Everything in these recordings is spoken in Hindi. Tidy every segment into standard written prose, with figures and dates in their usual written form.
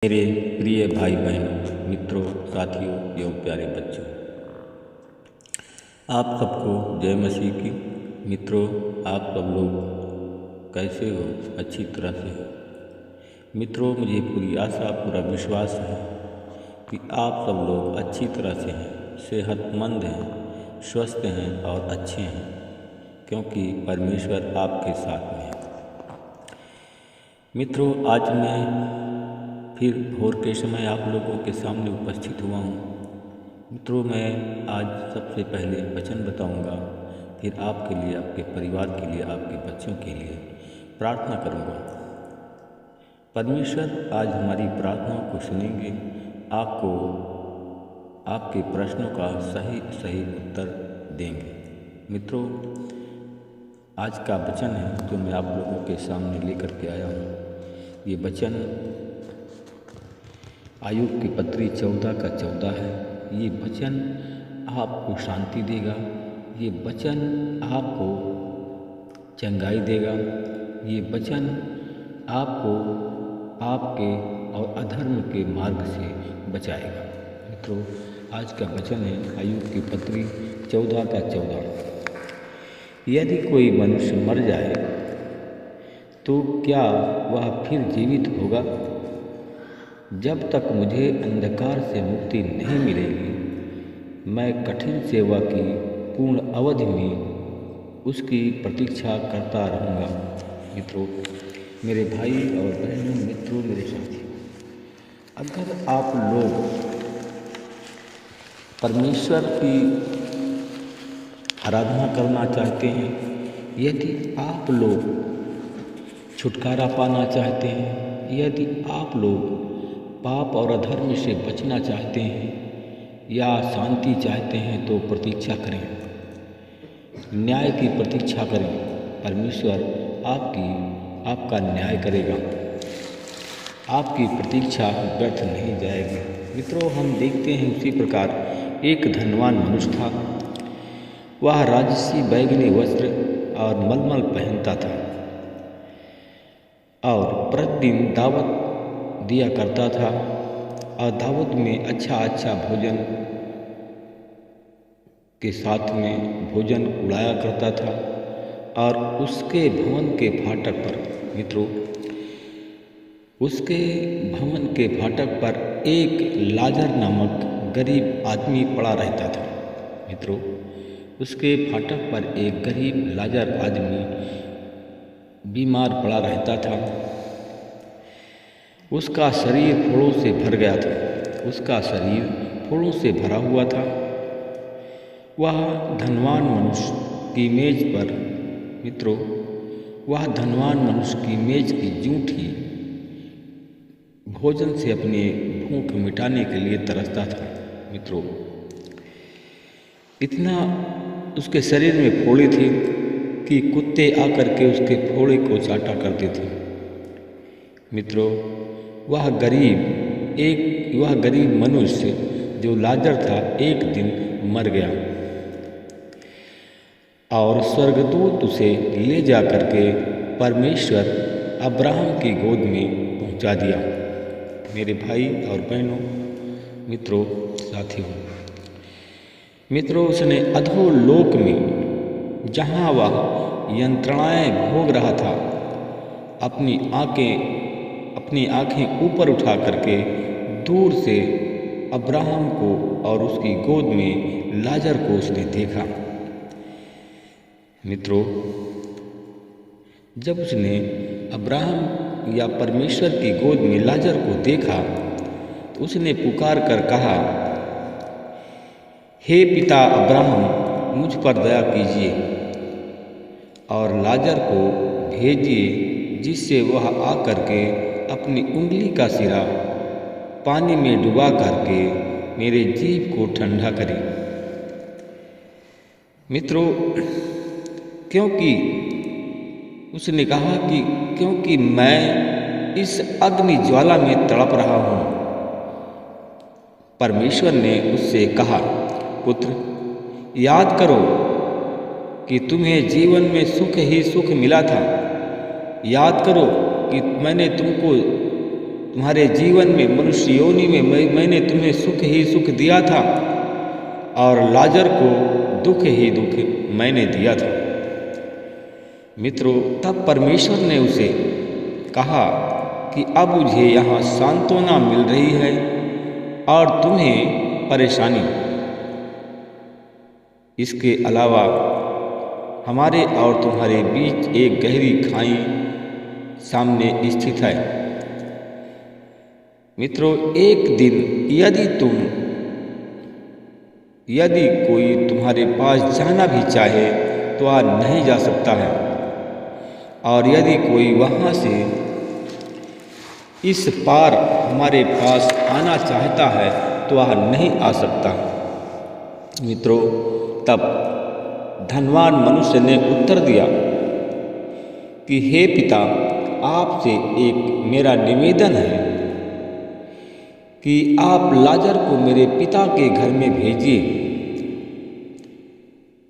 मेरे प्रिय भाई बहनों, मित्रों, साथियों एवं प्यारे बच्चों, आप सबको जय मसीह की। मित्रों, आप सब लोग कैसे हो? अच्छी तरह से हो? मित्रों, मुझे पूरी आशा पूरा विश्वास है कि आप सब लोग अच्छी तरह से हैं, सेहतमंद हैं, स्वस्थ हैं और अच्छे हैं, क्योंकि परमेश्वर आपके साथ में है। मित्रों, आज मैं फिर भोर के समय आप लोगों के सामने उपस्थित हुआ हूँ। मित्रों, मैं आज सबसे पहले वचन बताऊंगा, फिर आपके लिए, आपके परिवार के लिए, आपके बच्चों के लिए प्रार्थना करूंगा। परमेश्वर आज हमारी प्रार्थनाओं को सुनेंगे, आपको आपके प्रश्नों का सही सही उत्तर देंगे। मित्रों, आज का वचन है जो मैं आप लोगों के सामने लेकर के आया हूँ। ये वचन आयुब की पत्री 14 है। ये वचन आपको शांति देगा, ये वचन आपको चंगाई देगा, ये वचन आपको आपके और अधर्म के मार्ग से बचाएगा। मित्रों, आज का वचन है आयुब की पत्री 14 यदि कोई मनुष्य मर जाए तो क्या वह फिर जीवित होगा? जब तक मुझे अंधकार से मुक्ति नहीं मिलेगी, मैं कठिन सेवा की पूर्ण अवधि में उसकी प्रतीक्षा करता रहूँगा। मित्रों, मेरे भाई और बहनों, मित्रों, मेरे साथियों, अगर आप लोग परमेश्वर की आराधना करना चाहते हैं, यदि आप लोग छुटकारा पाना चाहते हैं, यदि आप लोग पाप और अधर्म से बचना चाहते हैं या शांति चाहते हैं, तो प्रतीक्षा करें, न्याय की प्रतीक्षा करें। परमेश्वर आपका न्याय करेगा, आपकी प्रतीक्षा व्यर्थ नहीं जाएगी। मित्रों, हम देखते हैं उसी प्रकार एक धनवान मनुष्य था। वह राजसी बैगनी वस्त्र और मलमल पहनता था और प्रतिदिन दावत दिया करता था और दावत में अच्छा भोजन के साथ में भोजन उड़ाया करता था। और उसके भवन के फाटक पर, मित्रों, उसके भवन के फाटक पर एक लाजर नामक गरीब आदमी पड़ा रहता था। मित्रों, उसके फाटक पर एक गरीब लाजर आदमी बीमार पड़ा रहता था। उसका शरीर फोड़ों से भर गया था, उसका शरीर फोड़ों से भरा हुआ था। वह धनवान मनुष्य की मेज पर, मित्रों, वह धनवान मनुष्य की मेज की जूठी भोजन से अपने भूख मिटाने के लिए तरसता था। मित्रों, इतना उसके शरीर में फोड़े थे कि कुत्ते आकर के उसके फोड़े को चाटा करते थे। मित्रों, वह गरीब मनुष्य जो लाजर था, एक दिन मर गया और स्वर्गदूत उसे ले जा करके परमेश्वर अब्राहम की गोद में पहुंचा दिया। मेरे भाई और बहनों, मित्रों, साथियों, मित्रों, उसने अधोलोक में, जहां वह यंत्रणाएं भोग रहा था, अपनी आंखें ऊपर उठा करके दूर से अब्राहम को और उसकी गोद में लाजर को उसने देखा। मित्रों, जब उसने अब्राहम या परमेश्वर की गोद में लाजर को देखा तो उसने पुकार कर कहा, हे पिता अब्राहम, मुझ पर दया कीजिए और लाजर को भेजिए, जिससे वह आकर के अपनी उंगली का सिरा पानी में डुबा करके मेरे जीभ को ठंडा करे। मित्रों, क्योंकि उसने कहा कि क्योंकि मैं इस अग्नि ज्वाला में तड़प रहा हूँ। परमेश्वर ने उससे कहा, पुत्र, याद करो कि तुम्हें जीवन में सुख ही सुख मिला था। याद करो कि मैंने तुमको तुम्हारे जीवन में मनुष्य योनि में मैंने तुम्हें सुख ही सुख दिया था और लाजर को दुख ही दुख मैंने दिया था। मित्रों, तब परमेश्वर ने उसे कहा कि अब मुझे यहाँ सांत्वना मिल रही है और तुम्हें परेशानी। इसके अलावा हमारे और तुम्हारे बीच एक गहरी खाई सामने स्थित है। मित्रों, एक दिन यदि कोई तुम्हारे पास जाना भी चाहे तो आ नहीं जा सकता है, और यदि कोई वहाँ से इस पार हमारे पास आना चाहता है तो आ नहीं आ सकता। मित्रों, तब धनवान मनुष्य ने उत्तर दिया कि हे पिता, आपसे एक मेरा निवेदन है कि आप लाजर को मेरे पिता के घर में भेजिए,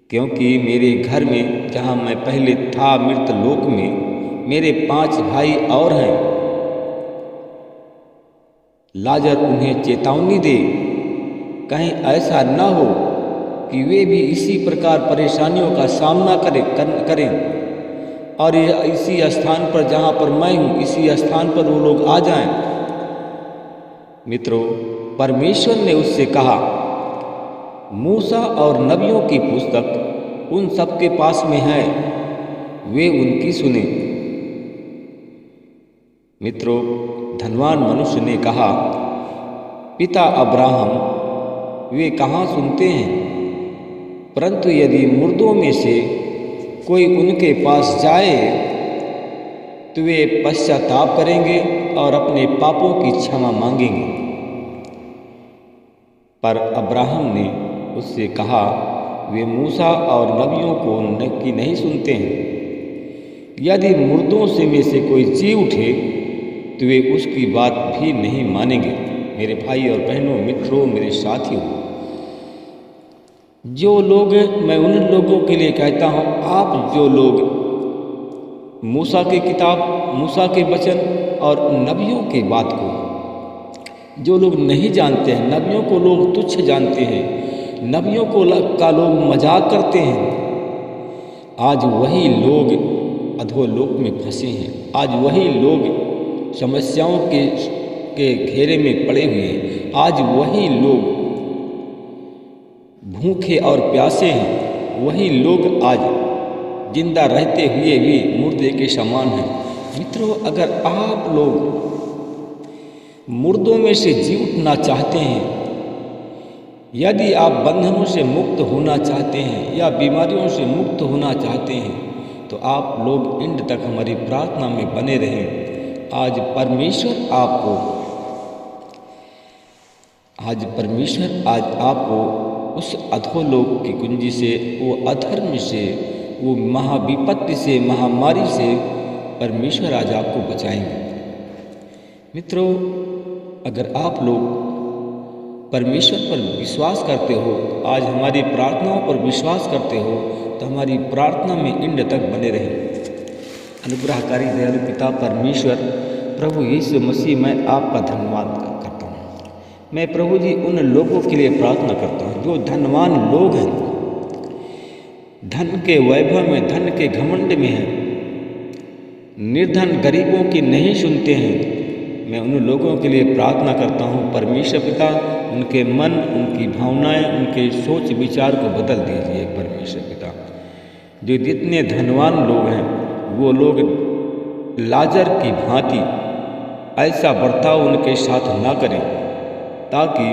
क्योंकि मेरे घर में जहाँ मैं पहले था मृत लोक में मेरे 5 भाई और हैं। लाजर उन्हें चेतावनी दे, कहीं ऐसा न हो कि वे भी इसी प्रकार परेशानियों का सामना करें और इसी स्थान पर जहाँ पर मैं हूँ, इसी स्थान पर वो लोग आ जाएं। मित्रों, परमेश्वर ने उससे कहा, मूसा और नबियों की पुस्तक उन सबके पास में है, वे उनकी सुने। मित्रों, धनवान मनुष्य ने कहा, पिता अब्राहम वे कहाँ सुनते हैं, परंतु यदि मुर्दों में से कोई उनके पास जाए तो वे पश्चाताप करेंगे और अपने पापों की क्षमा मांगेंगे। पर अब्राहम ने उससे कहा, वे मूसा और नबियों को नहीं सुनते हैं। यदि मुर्दों में से कोई जी उठे तो वे उसकी बात भी नहीं मानेंगे। मेरे भाई और बहनों, मित्रों, मेरे साथियों, जो लोग, मैं उन लोगों के लिए कहता हूँ, आप जो लोग मूसा की किताब, मूसा के वचन और नबियों की बात को जो लोग नहीं जानते हैं, नबियों को लोग तुच्छ जानते हैं, नबियों का लोग मजाक करते हैं, आज वही लोग अधोलोक में फंसे हैं। आज वही लोग समस्याओं के घेरे में पड़े हुए हैं। आज वही लोग भूखे और प्यासे हैं। वही लोग आज जिंदा रहते हुए भी मुर्दे के समान हैं। मित्रों, अगर आप लोग मुर्दों में से जी उठना चाहते हैं, यदि आप बंधनों से मुक्त होना चाहते हैं या बीमारियों से मुक्त होना चाहते हैं, तो आप लोग एंड तक हमारी प्रार्थना में बने रहें। आज परमेश्वर आपको उस अधोलोक की कुंजी से, वो अधर्म से, वो महाविपत्ति से, महामारी से परमेश्वर आज आपको बचाएंगे। मित्रों, अगर आप लोग परमेश्वर पर विश्वास करते हो, आज हमारी प्रार्थनाओं पर विश्वास करते हो, तो हमारी प्रार्थना में एंड तक बने रहें। अनुग्रहकारी दयालु पिता परमेश्वर, प्रभु यीशु मसीह, मैं आपका धन्यवाद करता हूँ। मैं प्रभु जी उन लोगों के लिए प्रार्थना करता हूँ जो धनवान लोग हैं, धन के वैभव में, धन के घमंड में हैं, निर्धन गरीबों की नहीं सुनते हैं। मैं उन लोगों के लिए प्रार्थना करता हूँ परमेश्वर पिता, उनके मन, उनकी भावनाएं, उनके सोच विचार को बदल दीजिए परमेश्वर पिता। जो जितने धनवान लोग हैं वो लोग लाजर की भांति ऐसा बर्ताव उनके साथ ना करें, ताकि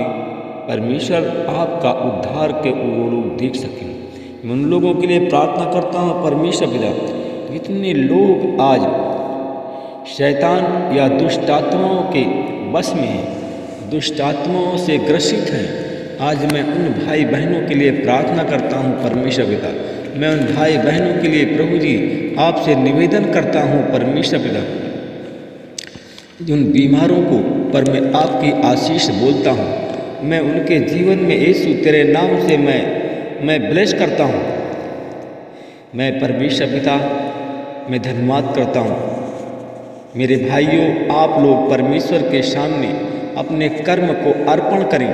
परमेश्वर आपका उद्धार के वो लोग देख सकें। मैं उन लोगों के लिए प्रार्थना करता हूँ परमेश्वर पिता, जितने लोग आज शैतान या दुष्टात्माओं के वश में हैं, दुष्टात्माओं से ग्रसित हैं, आज मैं उन भाई बहनों के लिए प्रार्थना करता हूँ परमेश्वर पिता। मैं उन भाई बहनों के लिए प्रभु जी आपसे निवेदन करता हूँ परमेश्वर पिता, उन बीमारों को पर मैं आपकी आशीष बोलता हूँ। मैं उनके जीवन में यीशु तेरे नाम से मैं ब्लेस करता हूँ। मैं परमेश्वर पिता, मैं धन्यवाद करता हूँ मेरे भाइयों, आप लोग परमेश्वर के सामने अपने कर्म को अर्पण करें।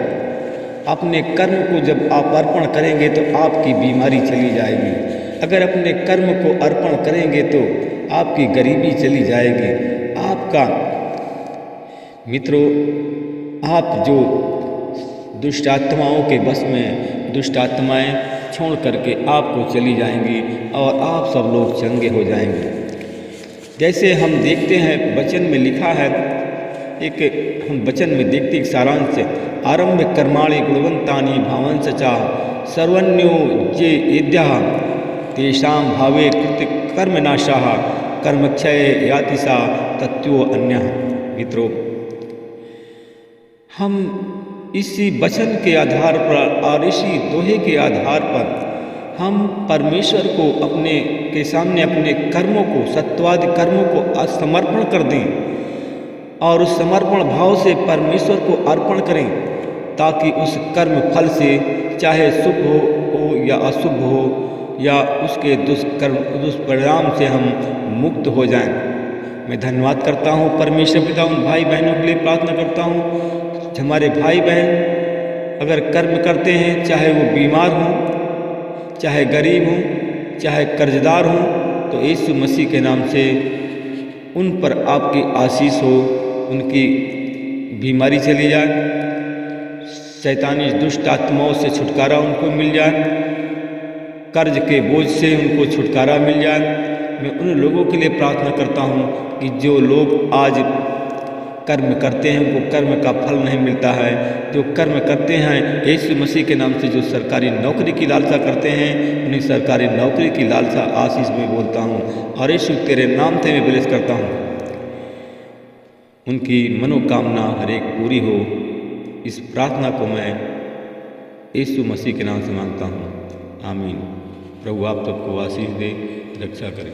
अपने कर्म को जब आप अर्पण करेंगे तो आपकी बीमारी चली जाएगी। अगर अपने कर्म को अर्पण करेंगे तो आपकी गरीबी चली जाएगी। आपका मित्रों, आप जो दुष्ट आत्माओं के वश में, दुष्ट आत्माएं छोड़ करके आपको चली जाएंगी और आप सब लोग चंगे हो जाएंगे। जैसे हम देखते हैं वचन में लिखा है, हम वचन में देखते एक सारांश है, आरंभ कर्माणि गुणवंतानि भावंस च सर्वन्यो जे यद्यः तेषां भावे कृत कर्म नाशाः कर्मक्षय याति सा तत्यो अन्यः। मित्रों, हम इसी वचन के आधार पर और इसी दोहे के आधार पर हम परमेश्वर को अपने के सामने अपने कर्मों को, सत्वादि कर्मों को समर्पण कर दें और उस समर्पण भाव से परमेश्वर को अर्पण करें, ताकि उस कर्म फल से चाहे शुभ हो या अशुभ हो या उसके दुष्परिणाम से हम मुक्त हो जाएं। मैं धन्यवाद करता हूँ परमेश्वर पिता, उन भाई बहनों के लिए प्रार्थना करता हूँ। हमारे भाई बहन अगर कर्म करते हैं, चाहे वो बीमार हों, चाहे गरीब हों, चाहे कर्जदार हों, तो यीशु मसीह के नाम से उन पर आपकी आशीष हो, उनकी बीमारी चली जाए, शैतानी दुष्ट आत्माओं से छुटकारा उनको मिल जाए, कर्ज के बोझ से उनको छुटकारा मिल जाए। मैं उन लोगों के लिए प्रार्थना करता हूँ कि जो लोग आज कर्म करते हैं उनको कर्म का फल नहीं मिलता है, जो कर्म करते हैं यीशु मसीह के नाम से, जो सरकारी नौकरी की लालसा करते हैं, उन्हें सरकारी नौकरी की लालसा आशीष में बोलता हूँ और यीशु तेरे नाम से मैं ब्लेस करता हूँ, उनकी मनोकामना हर एक पूरी हो। इस प्रार्थना को मैं यीशु मसीह के नाम से मांगता हूँ, आमीन। प्रभु आप सबको आशीष दे, रक्षा करें।